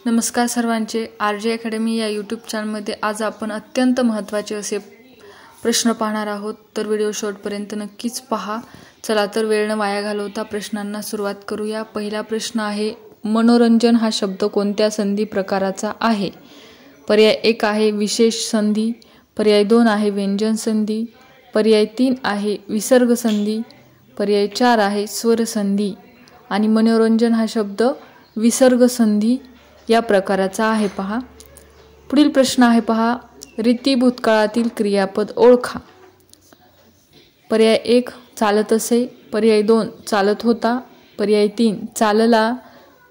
नमस्कार सर्वांचे। RJ academy या यूट्यूब चॅनलमध्ये आज आपण अत्यंत महत्त्वाचे असे प्रश्न पाहणार आहोत, तर व्हिडिओ शेवटपर्यंत नक्कीच पहा। चला तर वेळ न वाया घालवता प्रश्नांना सुरुवात करूया। पहिला प्रश्न आहे, मनोरंजन हा शब्द कोणत्या संधी प्रकाराचा आहे? पर्याय 1 आहे विशेष संधी, पर्याय 2 आहे व्यंजन संधी, पर्याय 3 आहे विसर्ग संधी, पर्याय 4 आहे स्वर संधी। आणि मनोरंजन हा शब्द विसर्ग संधी या प्रकाराचा आहे। पहा पुढील प्रश्न आहे, पहा रीती भूतकाळातील क्रियापद ओळखा। पर्याय 1 चालत असे, पर्याय 2 चालत होता, पर्याय 3 चालला,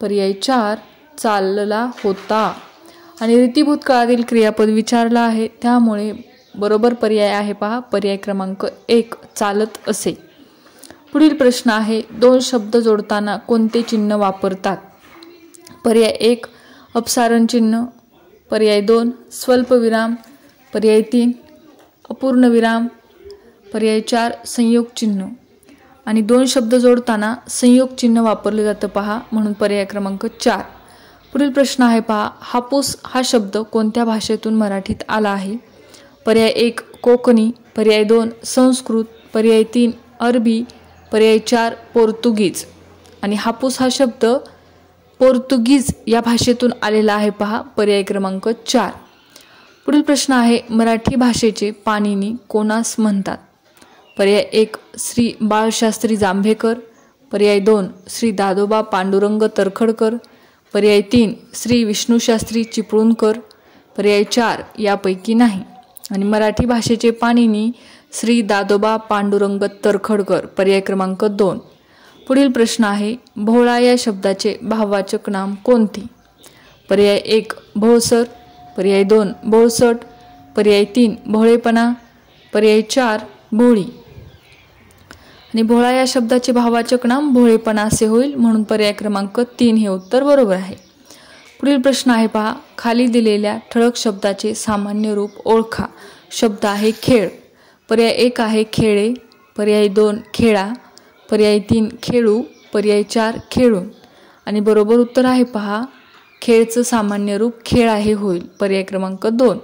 पर्याय 4 चालला होता। आणि रीती भूतकाळातील क्रियापद विचारला आहे, त्यामुळे बरोबर पर्याय आहे पहा पर्याय क्रमांक 1 चालत असे। पुढील प्रश्न आहे, दोन शब्द जोडताना कोणते चिन्ह वापरतात? पर्याय 1 अपसारण चिन्ह, पर्याय 2 स्वल्पविराम, पर्याय 3 अपूर्ण विराम, पर्याय 4 संयोग चिन्ह। आणि दोन शब्द जोडताना संयोग चिन्ह वापरले जातं पहा, म्हणून पर्याय क्रमांक 4। पुढील प्रश्न आहे, पहा हापूस हा शब्द कोणत्या भाषेतून मराठीत आला आहे? पर्याय 1 कोकणी, पर्याय 2 संस्कृत, पर्याय 3 अरबी, पर्याय 4 पोर्तुगीज। आणि हापूस हा शब्द पोर्तुगीज या भाषेतून आलेला आहे पहा पर्याय क्रमांक 4। पुढील प्रश्न आहे, मराठी भाषेचे पाणिनी कोणास म्हणतात? पर्याय 1 श्री बाळशास्त्री जांभेकर, पर्याय 2 श्री दादोबा पांडुरंग तरखडकर, पर्याय 3 श्री विष्णुशास्त्री चिपळूणकर, पर्याय 4 यापैकी नाही। आणि मराठी भाषेचे पाणिनी श्री दादोबा पांडुरंग तरखडकर, पर्याय क्रमांक 2। पुढील प्रश्न आहे, भोळा या शब्दाचे भाववाचक नाम कोणते? पर्याय 1 भोळसर, पर्याय 2 भोळसट, पर्याय 3 भोळेपणा, पर्याय 4 भोळी। आणि भोळा या शब्दाचे भाववाचक नाम भोळेपणा असे होईल, म्हणून पर्याय क्रमांक 3 हे उत्तर बरोबर आहे। पुढील प्रश्न आहे, पहा खाली दिलेल्या ठळक शब्दाचे सामान्य रूप ओळखा। शब्द आहे खेळ, पर्याय 1 आहे खेळे, पर्याय 2 खेळा, पर्याय 3 खेळू, पर्याय 4 खेळून। आणि बरोबर उत्तर आहे पहा खेळचं सामान्य रूप खेळ आहे होईल, पर्याय क्रमांक 2।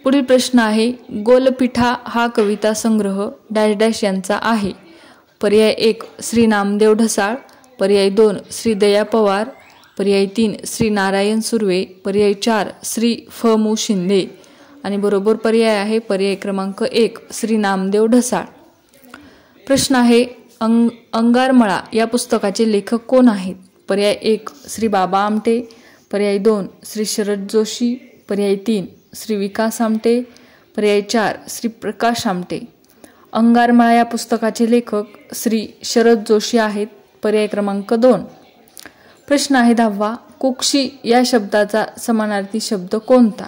पुढील प्रश्न आहे, गोलपिठा हा कविता संग्रह डॅश डॅश यांचा आहे? पर्याय 1 श्री नामदेव ढसाळ, पर्याय 2 श्री दया पवार, पर्याय 3 श्री नारायण सुर्वे, पर्याय 4 श्री फ मु शिंदे। आणि बरोबर पर्याय आहे पर्याय क्रमांक 1 श्री नामदेव ढसाळ। प्रश्न आहे, अंगारमळा या पुस्तकाचे लेखक कोण आहेत? पर्याय 1 श्री बाबा आमटे, पर्याय 2 श्री शरद जोशी, पर्याय 3 श्री विकास आमटे, पर्याय 4 श्री प्रकाश आमटे। अंगारमळा या पुस्तकाचे लेखक श्री शरद जोशी आहेत, पर्याय क्रमांक 2। प्रश्न आहे 10वा, कुक्षी या शब्दाचा समानार्थी शब्द कोणता?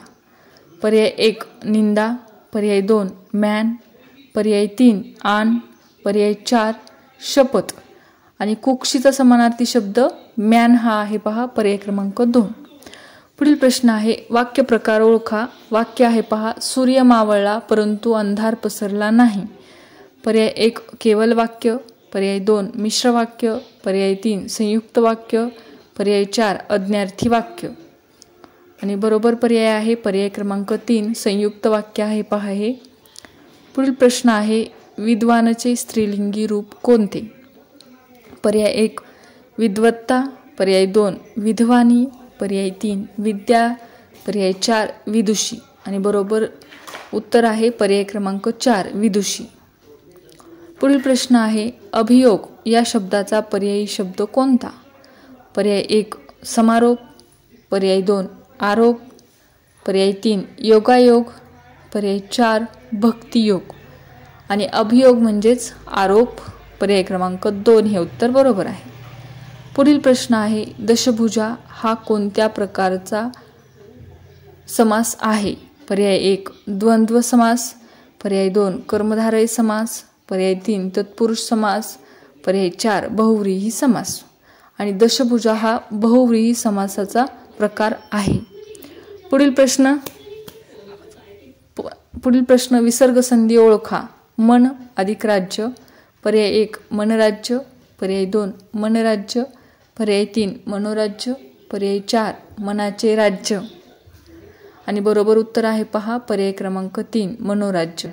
पर्याय 1 निंदा, पर्याय 2 मॅन, पर्याय 3 आन, पर्याय 4 शपथ। आणि कुक्षीचा समानार्थी शब्द मॅन हा आहे पहा पर्याय क्रमांक 2। पुढील प्रश्न आहे, वाक्य प्रकार ओळखा। वाक्य आहे पहा सूर्य मावळला परंतु अंधार पसरला नाही। पर्याय 1 केवल वाक्य, पर्याय 2 मिश्र वाक्य, पर्याय 3 संयुक्त वाक्य, पर्याय 4 अज्ञार्थी वाक्य। आणि बरोबर पर्याय आहे पर्याय क्रमांक 3 संयुक्त वाक्य आहे पहा हे। पुढील प्रश्न आहे, विद्वानचे स्त्रीलिंगी रूप कोणते? पर्याय 1 विद्वत्ता, पर्याय 2 विद्वानी, पर्याय 3 विद्या, पर्याय 4 विदुषी। आणि बरोबर उत्तर आहे पर्याय क्रमांक 4 विदुषी। पुढील प्रश्न आहे, अभियोग या शब्दाचा पर्यायी शब्द कोणता? पर्याय 1 समारोप, पर्याय 2 आरोप, पर्याय 3 योगायोग, पर्याय 4 भक्तियोग। आणि अभियोग म्हणजेच आरोप, पर्याय क्रमांक 2 हे उत्तर बरोबर आहे। पुढील प्रश्न आहे, दशभुजा हा कोणत्या प्रकारचा समास आहे? पर्याय 1 द्वंद्व समास, पर्याय 2 कर्मधारय समास, पर्याय 3 तत्पुरुष समास, पर्याय 4 बहुव्रीही समास। आणि दशभुजा हा बहुव्रीही समासाचा प्रकार आहे। पुढील प्रश्न विसर्ग संधी ओळखा। मन अधिक राज्य, पर्याय 1 मनराज्य, पर्याय 2 मनराज्य, पर्याय 3 मनोराज्य, पर्याय 4 मनाचे राज्य. आणि बरोबर उत्तर आहे पहा पर्याय क्रमांक 3 मनोराज्य.